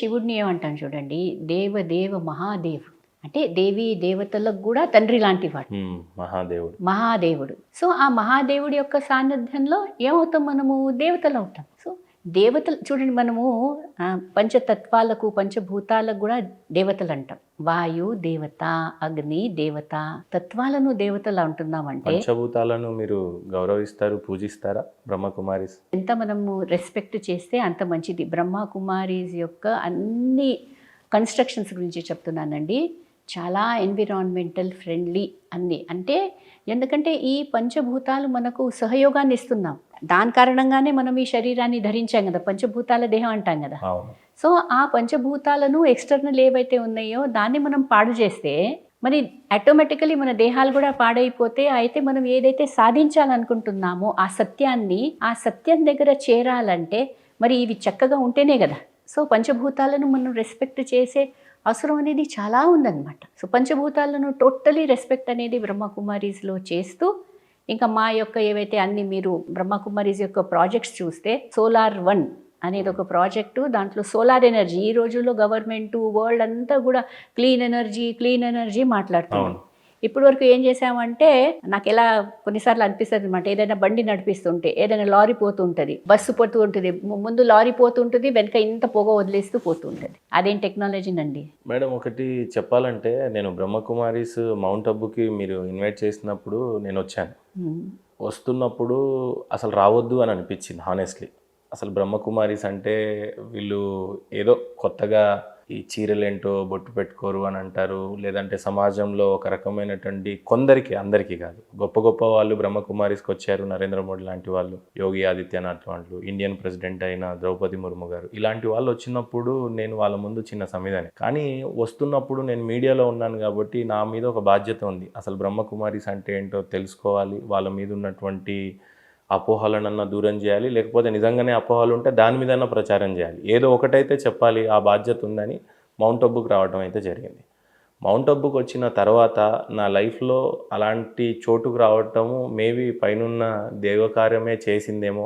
శివుడిని ఏమంటాం చూడండి, దేవ మహాదేవుడు. అంటే దేవీ దేవతలకు కూడా తండ్రి లాంటి వాడు. మహాదేవుడు. మహాదేవుడు. సో ఆ మహాదేవుడి యొక్క సాన్నిధ్యంలో ఏమవుతాం, మనము దేవతలు అవుతాం. సో దేవతలు చూడండి, మనము పంచతత్వాలకు పంచభూతాలకు కూడా దేవతలు అంటాం. వాయు దేవత, అగ్ని దేవత, తత్వాలను దేవతలు అంటున్నామంటే పంచభూతాలను మీరు గౌరవిస్తారు, పూజిస్తారా బ్రహ్మకుమారీస్? ఎంత మనము రెస్పెక్ట్ చేస్తే అంత మంచిది. బ్రహ్మకుమారీస్ యొక్క అన్ని కన్స్ట్రక్షన్స్ గురించి చెప్తున్నానండి. చాలా ఎన్విరాన్మెంటల్ ఫ్రెండ్లీ అన్నీ. అంటే ఎందుకంటే ఈ పంచభూతాలు మనకు సహయోగాన్ని ఇస్తున్నాం. దాని కారణంగానే మనం ఈ శరీరాన్ని ధరించాం కదా, పంచభూతాల దేహం అంటాం కదా. సో ఆ పంచభూతాలను ఎక్స్టర్నల్ ఏవైతే ఉన్నాయో దాన్ని మనం పాడు చేస్తే మరి ఆటోమేటికలీ మన దేహాలు కూడా పాడైపోతే, అయితే మనం ఏదైతే సాధించాలనుకుంటున్నామో ఆ సత్యాన్ని, ఆ సత్యం దగ్గర చేరాలంటే మరి ఇవి చక్కగా ఉంటేనే కదా. సో పంచభూతాలను మనం రెస్పెక్ట్ చేసే అవసరం అనేది చాలా ఉందన్నమాట. సో పంచభూతాలను టోటలీ రెస్పెక్ట్ అనేది బ్రహ్మకుమారీస్లో చేస్తూ, ఇంకా మా యొక్క ఏవైతే అన్ని మీరు బ్రహ్మకుమారీస్ యొక్క ప్రాజెక్ట్స్ చూస్తే, SolarOne అనేది ఒక ప్రాజెక్టు. దాంట్లో సోలార్ ఎనర్జీ, ఈ రోజుల్లో గవర్నమెంటు వరల్డ్ అంతా కూడా క్లీన్ ఎనర్జీ మాట్లాడుతున్నాం. ఇప్పటి వరకు ఏం చేసామంటే, నాకు ఎలా కొన్నిసార్లు అనిపిస్తుంది అనమాట, ఏదైనా బండి నడిపిస్తుంటే, ఏదైనా లారీ పోతుంటుంది, బస్సు పోతూ ఉంటుంది, ముందు లారీ పోతుంటుంది, వెనక ఇంత పొగ వదిలేస్తూ పోతుంటుంది. అదేం టెక్నాలజీనండి మేడం. ఒకటి చెప్పాలంటే, నేను బ్రహ్మకుమారీస్ మౌంట్ అబ్బుకి మీరు ఇన్వైట్ చేసినప్పుడు నేను వచ్చాను. వస్తున్నప్పుడు అసలు రావద్దు అని అనిపించింది హానెస్ట్లీ. అసలు బ్రహ్మకుమారీస్ అంటే వీళ్ళు ఏదో కొత్తగా ఈ చీరలేంటో బొట్టు పెట్టుకోరు అని అంటారు, లేదంటే సమాజంలో ఒక రకమైనటువంటి కొందరికి, అందరికీ కాదు, గొప్ప గొప్ప వాళ్ళు బ్రహ్మకుమారీస్కి వచ్చారు. నరేంద్ర మోడీ లాంటి వాళ్ళు, యోగి ఆదిత్యనాథ్ వాళ్ళు, ఇండియన్ ప్రెసిడెంట్ అయిన ద్రౌపది ముర్ము గారు, ఇలాంటి వాళ్ళు వచ్చినప్పుడు నేను వాళ్ళ ముందు చిన్న సమిధాని. కానీ వస్తున్నప్పుడు నేను మీడియాలో ఉన్నాను కాబట్టి నా మీద ఒక బాధ్యత ఉంది. అసలు బ్రహ్మకుమారీస్ అంటే ఏంటో తెలుసుకోవాలి, వాళ్ళ మీద ఉన్నటువంటి అపోహలనన్నా దూరం చేయాలి, లేకపోతే నిజంగానే అపోహలు ఉంటే దాని మీదన్నా ప్రచారం చేయాలి. ఏదో ఒకటైతే చెప్పాలి, ఆ బాధ్యత ఉందని మౌంట్ అబ్బుకి రావడం అయితే జరిగింది. మౌంట్ అబ్బుకి వచ్చిన తర్వాత నా లైఫ్లో అలాంటి చోటుకు రావటము మేబీ పైనున్న దేవకార్యమే చేసిందేమో.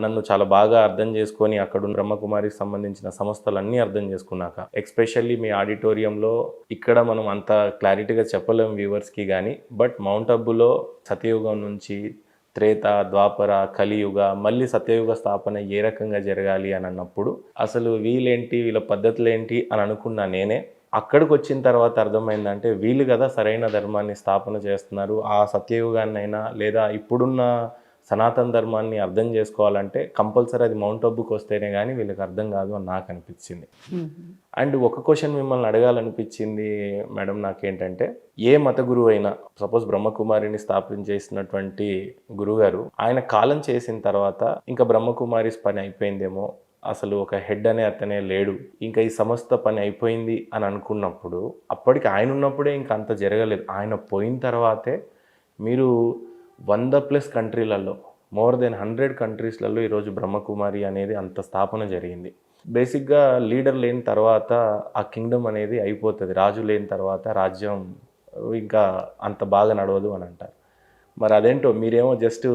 నన్ను చాలా బాగా అర్థం చేసుకొని అక్కడ బ్రహ్మకుమారికి సంబంధించిన సంస్థలన్నీ అర్థం చేసుకున్నాక, ఎక్స్పెషల్లీ మీ ఆడిటోరియంలో, ఇక్కడ మనం అంత క్లారిటీగా చెప్పలేము వ్యూవర్స్కి కానీ, బట్ మౌంట్ అబ్బులో సతయుగం నుంచి త్రేత, ద్వాపర, కలియుగ, మళ్ళీ సత్యయుగ స్థాపన ఏ రకంగా జరగాలి అని అన్నప్పుడు అసలు వీళ్ళేంటి, వీళ్ళ పద్ధతులు ఏంటి అని అనుకున్నా నేనే. అక్కడికి వచ్చిన తర్వాత అర్థమైందంటే వీళ్ళు కదా సరైన ధర్మాన్ని స్థాపన చేస్తున్నారు. ఆ సత్యయుగాన్నైనా లేదా ఇప్పుడున్న సనాతన ధర్మాన్ని అర్థం చేసుకోవాలంటే కంపల్సరీ అది మౌంట్ అబ్బుకి వస్తేనే కానీ వీళ్ళకి అర్థం కాదు అని నాకు అనిపించింది. అండ్ ఒక క్వశ్చన్ మిమ్మల్ని అడగాలనిపించింది మేడం నాకేంటంటే, ఏ మత గురువు అయినా, సపోజ్ బ్రహ్మకుమారిని స్థాపించేసినటువంటి గురుగారు ఆయన కాలం చేసిన తర్వాత ఇంకా బ్రహ్మకుమారిస్ పని అయిపోయిందేమో, అసలు ఒక హెడ్ అనే అతనే లేడు, ఇంకా ఈ సమస్త పని అయిపోయింది అని అనుకున్నప్పుడు, అప్పటికి ఆయన ఉన్నప్పుడే ఇంకా అంత జరగలేదు. ఆయన పోయిన తర్వాతే మీరు 100+ కంట్రీలలో, మోర్ దెన్ 100 కంట్రీస్లలో ఈరోజు బ్రహ్మకుమారి అనేది అంత స్థాపన జరిగింది. బేసిక్గా లీడర్ లేని తర్వాత ఆ కింగ్డమ్ అనేది అయిపోతుంది. రాజు లేని తర్వాత రాజ్యం ఇంకా అంత బాగా నడవదు అని అంటారు. మరి అదేంటో మీరేమో జస్ట్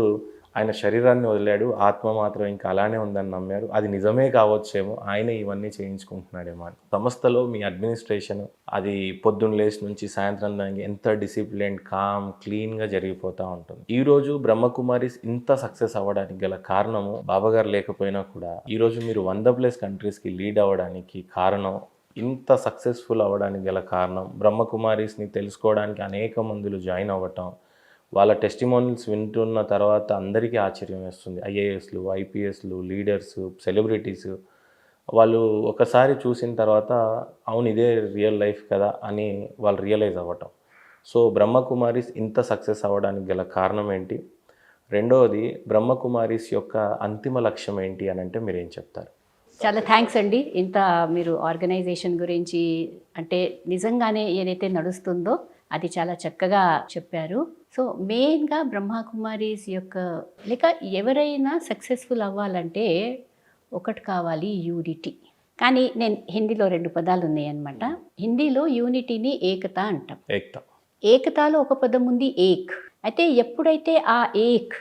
ఆయన శరీరాన్ని వదిలాడు, ఆత్మ మాత్రం ఇంకా అలానే ఉందని నమ్మారు. అది నిజమే కావచ్చేమో, ఆయనే ఇవన్నీ చేయించుకుంటున్నాడేమో అని. సంస్థలో మీ అడ్మినిస్ట్రేషన్ అది పొద్దున్న లేచి నుంచి సాయంత్రం దానికి ఎంత డిసిప్లిన్, కామ్, క్లీన్గా జరిగిపోతూ ఉంటుంది. ఈరోజు బ్రహ్మకుమారీస్ ఇంత సక్సెస్ అవ్వడానికి గల కారణము, బాబాగారు లేకపోయినా కూడా ఈరోజు మీరు 100+ కంట్రీస్కి లీడ్ అవ్వడానికి కారణం, ఇంత సక్సెస్ఫుల్ అవ్వడానికి గల కారణం, బ్రహ్మకుమారీస్ని తెలుసుకోవడానికి అనేక మందిలో జాయిన్ అవ్వటం, వాళ్ళ టెస్టిమోనియల్స్ వింటున్న తర్వాత అందరికీ ఆశ్చర్యం వేస్తుంది. ఐఏఎస్లు, ఐపీఎస్లు, లీడర్స్, సెలబ్రిటీస్ వాళ్ళు ఒకసారి చూసిన తర్వాత అవును ఇదే రియల్ లైఫ్ కదా అని వాళ్ళు రియలైజ్ అవ్వటం. సో బ్రహ్మకుమారీస్ ఇంత సక్సెస్ అవ్వడానికి గల కారణం ఏంటి? రెండవది, బ్రహ్మకుమారీస్ యొక్క అంతిమ లక్ష్యం ఏంటి అని అంటే మీరేం చెప్తారు? చాలా థ్యాంక్స్ అండి. ఇంత మీరు ఆర్గనైజేషన్ గురించి, అంటే నిజంగానే ఏదైతే నడుస్తుందో అది చాలా చక్కగా చెప్పారు. సో మెయిన్గా బ్రహ్మకుమారీస్ యొక్క, లేక ఎవరైనా సక్సెస్ఫుల్ అవ్వాలంటే ఒకటి కావాలి, యూనిటీ. కానీ నేను హిందీలో 2 పదాలు ఉన్నాయన్నమాట. హిందీలో యూనిటీని ఏకత అంటాం. ఏకతాలో ఒక పదం ఉంది, ఏక్. అయితే ఎప్పుడైతే ఆ ఏక్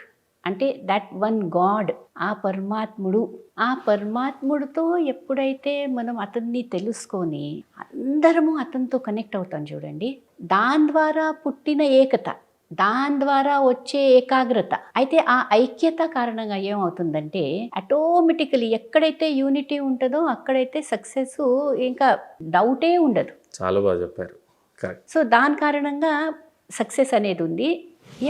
అంటే దట్ వన్ గాడ్, ఆ పరమాత్ముడితో ఎప్పుడైతే మనం అతన్ని తెలుసుకొని అందరము అతనితో కనెక్ట్ అవుతాం చూడండి, దాని ద్వారా పుట్టిన ఏకత, దాని ద్వారా వచ్చే ఏకాగ్రత. అయితే ఆ ఐక్యత కారణంగా ఏమవుతుందంటే ఆటోమేటికలీ ఎక్కడైతే యూనిటీ ఉంటుందో అక్కడైతే సక్సెస్ ఇంకా డౌటే ఉండదు. చాలా బాగా చెప్పారు. కరెక్ట్. సో దాని కారణంగా సక్సెస్ అనేది ఉంది.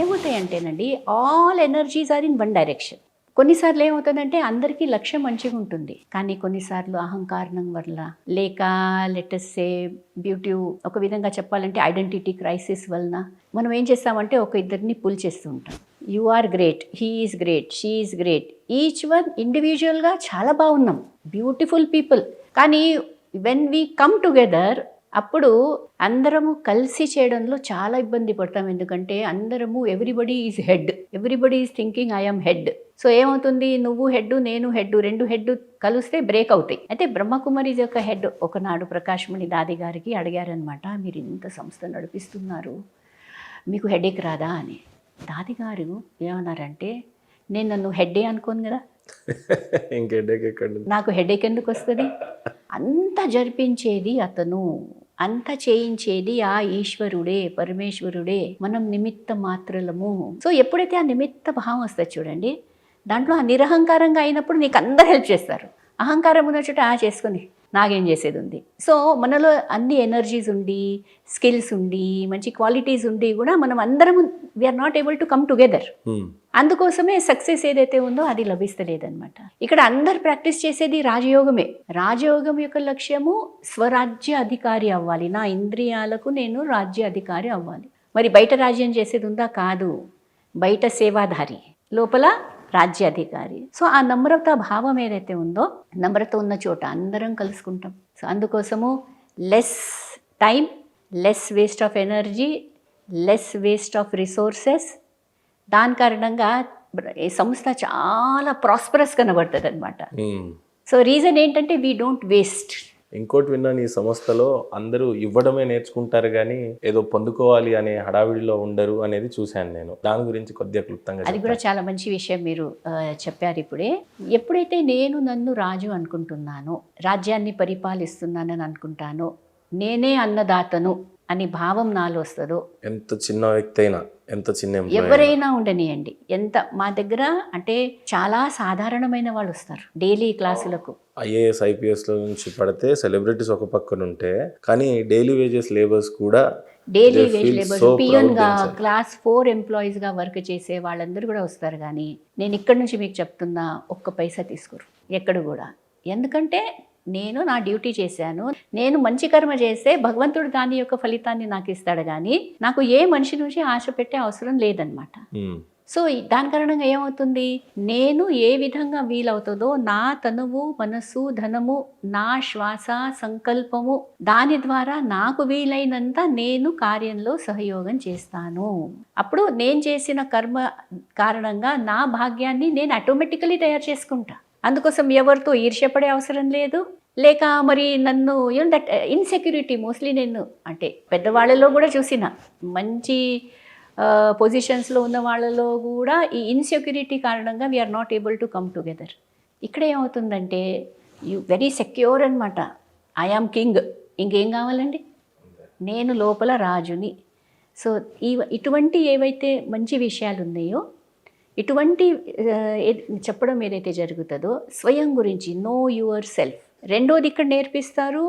ఏమవుతాయంటేనండి, all energies are in one direction. కొన్నిసార్లు ఏమవుతుందంటే అందరికీ లక్ష్యం మంచిగా ఉంటుంది, కానీ కొన్నిసార్లు అహంకారం వల్ల, లేక లెటస్ సే బ్యూటీ, ఒక విధంగా చెప్పాలంటే ఐడెంటిటీ క్రైసిస్ వలన మనం ఏం చేస్తామంటే ఒక ఇద్దరిని పుల్ చేస్తూ ఉంటాం. You are great, he is great, she is great, each one ఇండివిజువల్గా చాలా బాగున్నాం, బ్యూటిఫుల్ పీపుల్. కానీ వెన్ వీ కమ్ టుగెదర్, అప్పుడు అందరము కలిసి చేయడంలో చాలా ఇబ్బంది పడతాం. ఎందుకంటే అందరము everybody is head, everybody is thinking I'm head. So ఏమవుతుంది, నువ్వు హెడ్ నేను హెడ్, రెండు హెడ్ కలిస్తే బ్రేక్ అవుతాయి. అయితే బ్రహ్మకుమారీస్ యొక్క హెడ్ ఒకనాడు ప్రకాష్ మణి దాది గారికి అడిగారనమాట, మీరు ఇంత సంస్థ నడిపిస్తున్నారు, మీకు హెడేక్ రాదా అని. దాది గారు ఏమన్నారంటే, నేను నన్ను హెడ్డే అనుకోను కదా, నాకు హెడేక్ ఎందుకు వస్తుంది, అంత జరిపించేది అతను, అంత చేయించేది ఆ ఈశ్వరుడే, పరమేశ్వరుడే, మనం నిమిత్త మాత్రలము. సో ఎప్పుడైతే ఆ నిమిత్త భావం వస్తుంది చూడండి, దాంట్లో ఆ నిరహంకారంగా అయినప్పుడు నీకు అందరు హెల్ప్ చేస్తారు. అహంకారం ఉన్న చోట చేసుకుని నాకేం చేసేది ఉంది. సో మనలో అన్ని ఎనర్జీస్ ఉండి, స్కిల్స్ ఉండి, మంచి క్వాలిటీస్ ఉండి కూడా మనం అందరం we are not able to come together. అందుకోసమే సక్సెస్ ఏదైతే ఉందో అది లభిస్తలేదన్నమాట. ఇక్కడ అందరు ప్రాక్టీస్ చేసేది రాజయోగమే. రాజయోగం యొక్క లక్ష్యము స్వరాజ్య అధికారి అవ్వాలి, నా ఇంద్రియాలకు నేను రాజ్య అధికారి అవ్వాలి. మరి బయట రాజ్యం చేసేది ఉందా? కాదు, బయట సేవాధారి, లోపల రాజ్యాధికారి. సో ఆ నమ్రత భావం ఏదైతే ఉందో, నమ్రత ఉన్న చోట అందరం కలుసుకుంటాం. సో అందుకోసము less time, less waste of energy, less waste of resources. దాని కారణంగా ఈ సంస్థ చాలా ప్రాస్పరస్ కనబడుతుంది అనమాట. సో రీజన్ ఏంటంటే వీ డోంట్ వేస్ట్. ఇంకోటి విన్నాను, ఈ సంస్థలో అందరూ ఇవ్వడమే నేర్చుకుంటారు కానీ ఏదో పొందుకోవాలి అనే హడావిడిలో ఉండరు అనేది చూశాను నేను. దాని గురించి కొద్దిగా క్లుప్తంగా. అది కూడా చాలా మంచి విషయం మీరు చెప్పారు ఇప్పుడే. ఎప్పుడైతే నేను నన్ను రాజు అనుకుంటున్నానో, రాజ్యాన్ని పరిపాలిస్తున్నానని అనుకుంటానో, నేనే అన్నదాతను అని భావం నాలో వస్తుందో, ఎంత చిన్న వ్యక్తి అయినా, ఎంత చిన్న ఎవరైనా ఉండనియండి, ఎంత మా దగ్గర అంటే చాలా సాధారణమైన వాళ్ళు వస్తారు డైలీ క్లాసులకు. ఐఏఎస్ ఐపీఎస్ లో నుంచి పడితే సెలబ్రిటీస్ ఒక పక్కన ఉంటే, కానీ డైలీ వేజెస్ లేబర్స్ కూడా, డైలీ వేజ్ లేబర్స్, పియన్గా, క్లాస్ 4 ఎంప్లాయీస్గా వర్క్ చేసే వాళ్ళందరూ కూడా వస్తారు. కానీ నేను ఇక్కడ నుంచి మీకు చెప్తున్నా, ఒక్క పైసా తీసుకోరు ఎక్కడ కూడా. ఎందుకంటే నేను నా డ్యూటీ చేశాను, నేను మంచి కర్మ చేస్తే భగవంతుడు దాని యొక్క ఫలితాన్ని నాకు ఇస్తాడు, కానీ నాకు ఏ మనిషి నుంచి ఆశ పెట్టే అవసరం లేదనమాట. సో దాని కారణంగా ఏమవుతుంది, నేను ఏ విధంగా వీలవుతుందో నా తనువు, మనసు, ధనము, నా శ్వాస, సంకల్పము, దాని ద్వారా నాకు వీలైనంత నేను కార్యంలో సహయోగం చేస్తాను. అప్పుడు నేను చేసిన కర్మ కారణంగా నా భాగ్యాన్ని నేను ఆటోమేటికలీ తయారు చేసుకుంటా. అందుకోసం ఎవరితో ఈర్ష్యపడే అవసరం లేదు. లేక మరి నన్ను దట్ ఇన్సెక్యూరిటీ మోస్ట్లీ నేను అంటే పెద్దవాళ్ళలో కూడా చూసిన, మంచి పొజిషన్స్లో ఉన్న వాళ్ళలో కూడా ఈ ఇన్సెక్యూరిటీ కారణంగా we are not able to come together. ఇక్కడ ఏమవుతుందంటే యూ వెరీ సెక్యూర్ అనమాట. ఐ ఆమ్ కింగ్, ఇంకేం కావాలండి, నేను లోపల రాజుని. సో ఇటువంటి ఏవైతే మంచి విషయాలు ఉన్నాయో, ఇటువంటి చెప్పడం ఏదైతే జరుగుతుందో స్వయం గురించి, నో యువర్ సెల్ఫ్. రెండోది ఇక్కడ నేర్పిస్తారు,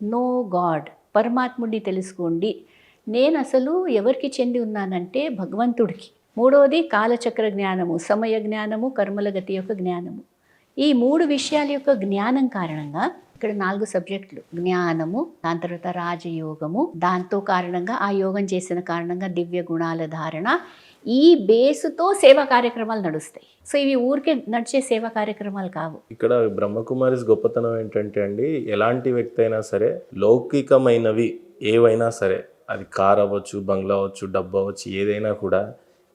నో గాడ్, పరమాత్ముడిని తెలుసుకోండి, నేను అసలు ఎవరికి చెంది ఉన్నానంటే భగవంతుడికి. మూడోది కాలచక్ర జ్ఞానము, సమయ జ్ఞానము, కర్మల గతి యొక్క జ్ఞానము. ఈ 3 విషయాల యొక్క జ్ఞానం కారణంగా ఇక్కడ 4 సబ్జెక్టులు, జ్ఞానము, దాని తర్వాత రాజయోగము, దాంతో కారణంగా ఆ యోగం చేసిన కారణంగా దివ్య గుణాల ధారణ, ఈ బేసుతో సేవా కార్యక్రమాలు నడుస్తాయి. సో ఇవి ఊరికే నడిచే సేవా కార్యక్రమాలు కావు. ఇక్కడ బ్రహ్మకుమారిస్ గొప్పతనం ఏంటంటే అండి, ఎలాంటి వ్యక్తి అయినా సరే, లౌకికమైనవి ఏవైనా సరే, అది కార్ అవ్వచ్చు, బంగ్లా అవ్వచ్చు, డబ్బు అవ్వచ్చు, ఏదైనా కూడా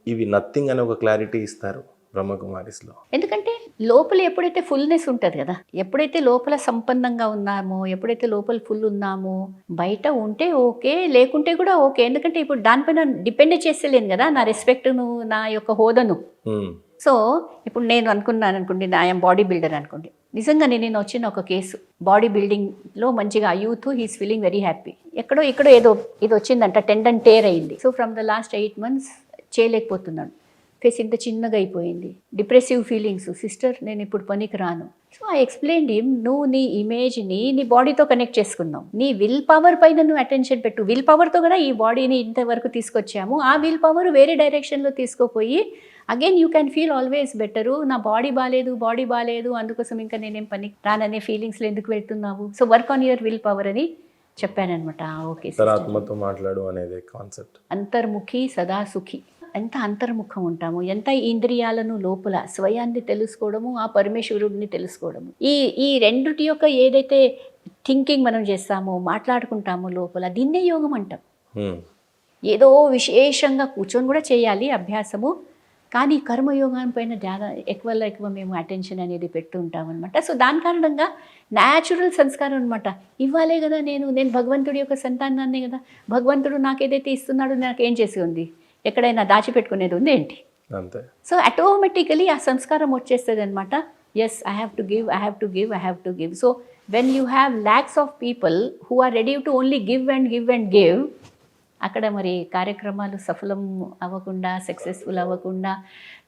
ఇవి నథింగ్ అనే ఒక క్లారిటీ ఇస్తారు బ్రహ్మకుమారిస్లో. ఎందుకంటే లోపల ఎప్పుడైతే ఫుల్నెస్ ఉంటుంది కదా, ఎప్పుడైతే లోపల సంపన్నంగా ఉన్నామో, ఎప్పుడైతే లోపల ఫుల్ ఉన్నామో, బయట ఉంటే ఓకే, లేకుంటే కూడా ఓకే. ఎందుకంటే ఇప్పుడు దానిపైన డిపెండ్ చేస్తలేను కదా నా రెస్పెక్ట్ను, నా యొక్క హోదాను. సో ఇప్పుడు నేను అనుకున్నాను అనుకోండి, ఐఎమ్ బాడీ బిల్డర్ అనుకోండి, నిజంగానే నేను వచ్చిన ఒక కేసు బాడీ బిల్డింగ్లో మంచిగా youth he's feeling very happy. ఎక్కడో ఏదో ఇది వచ్చిందంట, టెండన్ టేర్ అయింది. So from the last 8 months చేయలేకపోతున్నాడు. ఫేస్ ఇంత చిన్నగా అయిపోయింది, డిప్రెసివ్ ఫీలింగ్స్, సిస్టర్ నేను ఇప్పుడు పనికి రాను. సో ఐ ఎక్స్ప్లెయిన్ హిమ్, నువ్వు నీ ఇమేజ్ని నీ బాడీతో కనెక్ట్ చేసుకున్నావు, నీ విల్ పవర్ పైన నువ్వు అటెన్షన్ పెట్టు. విల్ పవర్తో కూడా ఈ బాడీని ఇంతవరకు తీసుకొచ్చాము, ఆ విల్ పవర్ వేరే డైరెక్షన్లో తీసుకోపోయి again you can feel always better. నా బాడీ బాగాలేదు అందుకోసం ఇంకా నేనేం పని రాననే ఫీలింగ్స్లో ఎందుకు వెళ్తున్నావు, so work on your will power అని చెప్పానమాట. ఓకే, ఆత్మతో మాట్లాడు అనేది కాన్సెప్ట్. అంతర్ముఖి సదా సుఖి. ఎంత అంతర్ముఖం ఉంటాము, ఎంత ఇంద్రియాలను లోపల స్వయాన్ని తెలుసుకోవడము, ఆ పరమేశ్వరుడిని తెలుసుకోవడము, ఈ రెండుటి యొక్క ఏదైతే థింకింగ్ మనం చేస్తామో మాట్లాడుకుంటామో లోపల, దీన్నే యోగం అంటాం. ఏదో విశేషంగా కూర్చొని కూడా చేయాలి అభ్యాసము, కానీ కర్మయోగం పైన ఎక్కువ మేము అటెన్షన్ అనేది పెడుతూ ఉంటాం అనమాట. సో దాని కారణంగా న్యాచురల్ సంస్కారం అనమాట. ఇవ్వాలే కదా, నేను భగవంతుడి యొక్క సంతానాన్నే కదా, భగవంతుడు నాకు ఏదైతే ఇస్తున్నాడో నాకు ఏం చేసి ఉంది, ఎక్కడైనా దాచిపెట్టుకునేది ఉంది ఏంటి? అంతే. సో ఆటోమేటికలీ ఆ సంస్కారం వచ్చేస్తుంది అనమాట. Yes, I have to give. So when you have lakhs of people who are ready to only give and give, అక్కడ మరి కార్యక్రమాలు సఫలం అవ్వకుండా, సక్సెస్ఫుల్ అవ్వకుండా,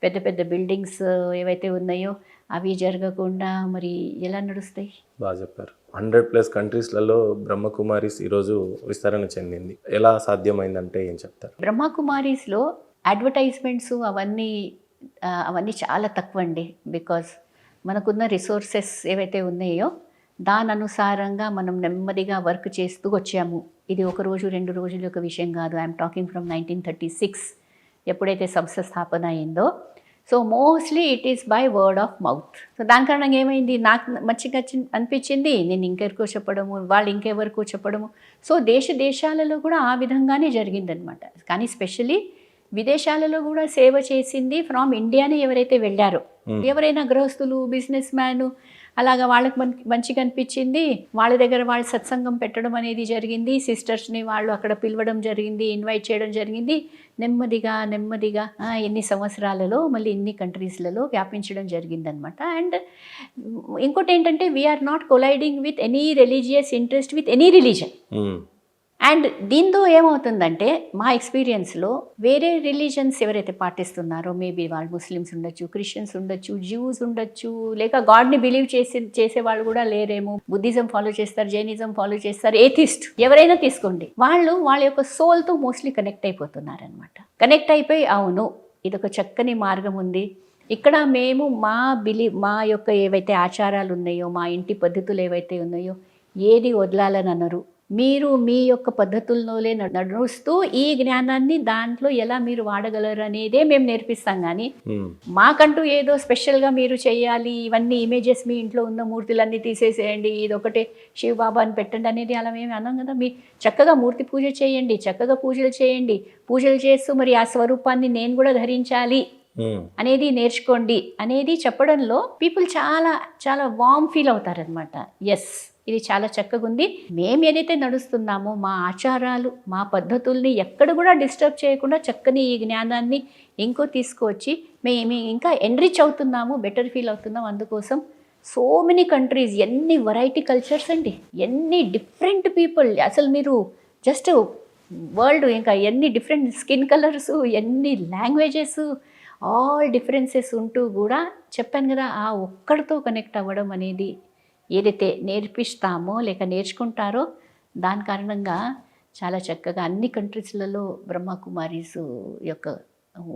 పెద్ద పెద్ద బిల్డింగ్స్ ఏవైతే ఉన్నాయో అవి జరగకుండా మరి ఎలా నడుస్తాయి? బాగా చెప్పారు. 100+ కంట్రీస్లలో బ్రహ్మకుమారీస్ ఈరోజు విస్తరణ చెందింది. ఎలా సాధ్యమైందంటే ఏం చెప్తారు? బ్రహ్మకుమారీస్లో అడ్వర్టైజ్మెంట్స్ అవన్నీ చాలా తక్కువ అండి. బికాజ్ మనకున్న రిసోర్సెస్ ఏవైతే ఉన్నాయో దాని అనుసారంగా మనం నెమ్మదిగా వర్క్ చేస్తూ వచ్చాము. ఇది ఒక రోజు 2 రోజుల యొక్క విషయం కాదు. ఐఎమ్ టాకింగ్ ఫ్రమ్ 1936 ఎప్పుడైతే సంస్థ స్థాపన అయిందో. So mostly it is by word of mouth. So దాని కారణంగా ఏమైంది, నాకు మంచిగా అనిపించింది, నేను ఇంకెవరికో చెప్పడము, వాళ్ళు ఇంకెవరికో చెప్పడము. సో దేశాలలో కూడా ఆ విధంగానే జరిగిందనమాట. కానీ స్పెషలీ విదేశాలలో కూడా సేవ చేసింది ఫ్రమ్ ఇండియానే ఎవరైతే వెళ్ళారో, ఎవరైనా గృహస్థులు, బిజినెస్ మ్యాన్, అలాగా వాళ్ళకి మంచిగా అనిపించింది, వాళ్ళ దగ్గర వాళ్ళు సత్సంగం పెట్టడం అనేది జరిగింది, సిస్టర్స్ని వాళ్ళు అక్కడ పిలవడం జరిగింది, ఇన్వైట్ చేయడం జరిగింది. నెమ్మదిగా ఎన్ని సంవత్సరాలలో మళ్ళీ ఇన్ని కంట్రీస్లలో వ్యాపించడం జరిగిందనమాట. అండ్ ఇంకోటి ఏంటంటే, we are not colliding with any religious interest with any religion. And దీంతో ఏమవుతుందంటే, మా ఎక్స్పీరియన్స్లో వేరే రిలీజన్స్ ఎవరైతే పాటిస్తున్నారో, మేబీ వాళ్ళు ముస్లిమ్స్ ఉండొచ్చు, క్రిస్టియన్స్ ఉండొచ్చు, జ్యూస్ ఉండొచ్చు, లేక గాడ్ని బిలీవ్ చేసే వాళ్ళు కూడా లేరేమో, బుద్ధిజం ఫాలో చేస్తారు, జైనిజం ఫాలో చేస్తారు, ఏథిస్ట్ ఎవరైనా తీసుకోండి, వాళ్ళ యొక్క సోల్తో మోస్ట్లీ కనెక్ట్ అయిపోతున్నారనమాట. కనెక్ట్ అయిపోయి, అవును ఇదొక చక్కని మార్గం ఉంది, ఇక్కడ మేము మా యొక్క ఏవైతే ఆచారాలు ఉన్నాయో, మా ఇంటి పద్ధతులు ఏవైతే ఉన్నాయో ఏది వదలాలని అనరు, మీరు మీ యొక్క పద్ధతుల్లోనే నడుస్తూ ఈ జ్ఞానాన్ని దాంట్లో ఎలా మీరు వాడగలరు అనేదే మేము నేర్పిస్తాం. కానీ మాకంటూ ఏదో స్పెషల్గా మీరు చేయాలి, ఇవన్నీ ఇమేజెస్ మీ ఇంట్లో ఉన్న మూర్తులన్నీ తీసేసేయండి, ఇదొకటే శివ బాబాని పెట్టండి అనేది అలా మేము అన్నాం కదా. మీ చక్కగా మూర్తి పూజ చేయండి, చక్కగా పూజలు చేయండి, పూజలు చేస్తూ మరి ఆ స్వరూపాన్ని నేను కూడా ధరించాలి అనేది నేర్చుకోండి అనేది చెప్పడంలో పీపుల్ చాలా చాలా వార్మ్ ఫీల్ అవుతారనమాట. ఎస్, ఇది చాలా చక్కగా ఉంది, మేము ఏదైతే నడుస్తున్నామో మా ఆచారాలు, మా పద్ధతుల్ని ఎక్కడ కూడా డిస్టర్బ్ చేయకుండా చక్కని ఈ జ్ఞానాన్ని ఇంకో తీసుకువచ్చి మేము ఇంకా ఎన్రిచ్ అవుతున్నాము, బెటర్ ఫీల్ అవుతున్నాం. అందుకోసం సో మెనీ కంట్రీస్, ఎన్ని వెరైటీ కల్చర్స్ అండి, ఎన్ని డిఫరెంట్ పీపుల్, అసలు మీరు జస్ట్ వరల్డ్ ఇంకా ఎన్ని డిఫరెంట్ స్కిన్ కలర్స్, ఎన్ని లాంగ్వేజెస్, ఆల్ డిఫరెన్సెస్ ఉంటూ కూడా చెప్పాను కదా, ఆ ఒక్కడితో కనెక్ట్ అవ్వడం అనేది ఏదైతే నేర్పిస్తామో లేక నేర్చుకుంటారో దాని కారణంగా చాలా చక్కగా అన్ని కంట్రీస్లలో బ్రహ్మకుమారీస్ యొక్క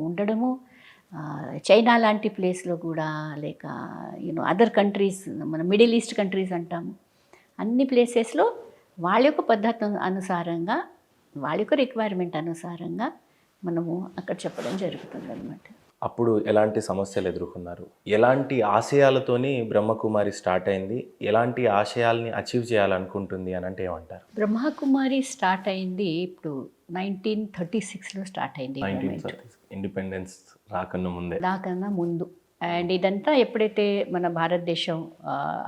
ఉండడము, చైనా లాంటి ప్లేస్లో కూడా, లేక అదర్ కంట్రీస్, మన మిడిల్ ఈస్ట్ కంట్రీస్ అంటాము, అన్ని ప్లేసెస్లో వాళ్ళ యొక్క పద్ధతి అనుసారంగా, వాళ్ళ యొక్క రిక్వైర్మెంట్ అనుసారంగా మనము అక్కడ చెప్పడం జరుగుతుంది అనమాట. అప్పుడు ఎలాంటి సమస్యలు ఎదుర్కొన్నారు, ఎలాంటి ఆశయాలతోని బ్రహ్మకుమారి స్టార్ట్ అయింది, ఎలాంటి ఆశయాల్ని అచీవ్ చేయాలనుకుంటుంది అని అంటే ఏమంటారు? బ్రహ్మకుమారి స్టార్ట్ అయింది ఇప్పుడు 1936లో స్టార్ట్ అయింది. 1936 ఇండిపెండెన్స్ రాకన్నా ముందు. అండ్ ఇదంతా ఎప్పుడైతే మన భారతదేశం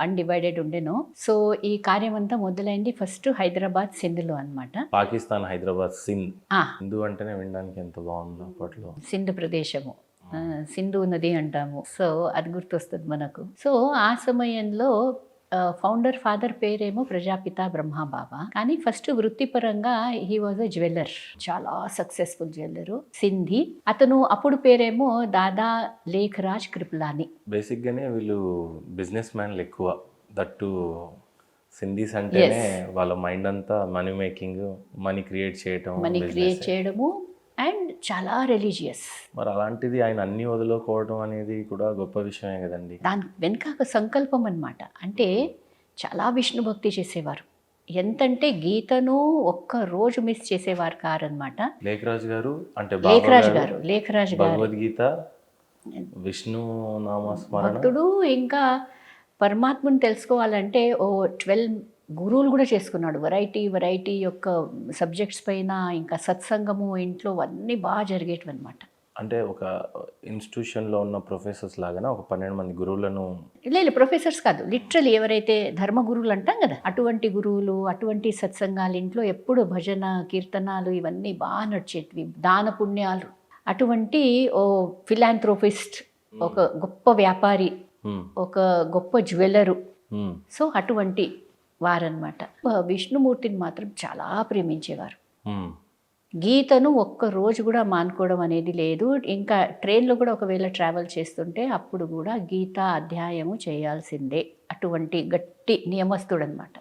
అన్డివైడెడ్ ఉండేనో, సో ఈ కార్యం అంతా మొదలైంది ఫస్ట్ హైదరాబాద్, సింధ్లో అనమాట. పాకిస్తాన్, హైదరాబాద్, సింధ్ అంటేనే వినడానికి ఎంత బాగుందో అప్పట్లో. సింధ్ ప్రదేశము సింధు నది అంటాము. సో అది గుర్తొస్తుంది మనకు. సో ఆ సమయంలో ఫౌండర్ ఫాదర్ పేరేమో ప్రజాపిత బ్రహ్మబాబా, కానీ ఫస్ట్ వృత్తిపరంగా హీ వాజ్ అ జ్యువెలర్, చాలా సక్సెస్ఫుల్ జ్యువెలరు సింధి. అతను అప్పుడు పేరేమో దాదా లేఖరాజ్ కృపలాని. బేసిక్గానే వీళ్ళు బిజినెస్ మ్యాన్లు ఎక్కువ, దట్టు సింధీస్ అంటేనే వాళ్ళ మైండ్ అంతా మనీ మేకింగ్, మనీ క్రియేట్ చేయటం, మనీ క్రియేట్ చేయడము అండ్ చాలా రిలీజియస్. మరి అలాంటిది ఆయన అన్ని వదులుకోవడం అనేది కూడా గొప్ప విషయమే కదండి. దాని వెనుక ఒక సంకల్పం అన్నమాట. అంటే చాలా విష్ణు భక్తి చేసేవారు. ఎంతంటే గీతను ఒక్క రోజు మిస్ చేసేవారు కారనమాట. లేఖరాజ్ గారు అంటే లేఖరాజ్ గారు భగవద్గీత, విష్ణు నామస్మరణ, భక్తుడు. ఇంకా పరమాత్మను తెలుసుకోవాలంటే 12 గురువులు కూడా చేసుకున్నాడు. వెరైటీ యొక్క సబ్జెక్ట్స్ పైన, ఇంకా సత్సంగము ఇంట్లో అన్నీ బాగా జరిగేటివి అనమాట. అంటే ఒక ఇన్స్టిట్యూషన్లో ఉన్న ప్రొఫెసర్స్ లాగానే ఒక 12 మంది గురువులను, లేదు ప్రొఫెసర్స్ కాదు, లిటరలీ ఎవరైతే ధర్మ గురువులు అంటాం కదా, అటువంటి గురువులు, అటువంటి సత్సంగాలు, ఇంట్లో ఎప్పుడు భజన కీర్తనాలు ఇవన్నీ బాగా నడిచేటివి, దాన పుణ్యాలు. అటువంటి ఫిలాంథ్రోపిస్ట్, ఒక గొప్ప వ్యాపారి, ఒక గొప్ప జ్యువెలరు. సో అటువంటి వారనమాట. విష్ణుమూర్తిని మాత్రం చాలా ప్రేమించేవారు. గీతను ఒక్క రోజు కూడా మానుకోవడం అనేది లేదు. ఇంకా ట్రైన్లో కూడా ఒకవేళ ట్రావెల్ చేస్తుంటే అప్పుడు కూడా గీత అధ్యాయము చేయాల్సిందే. అటువంటి గట్టి నియమస్తుడు అనమాట.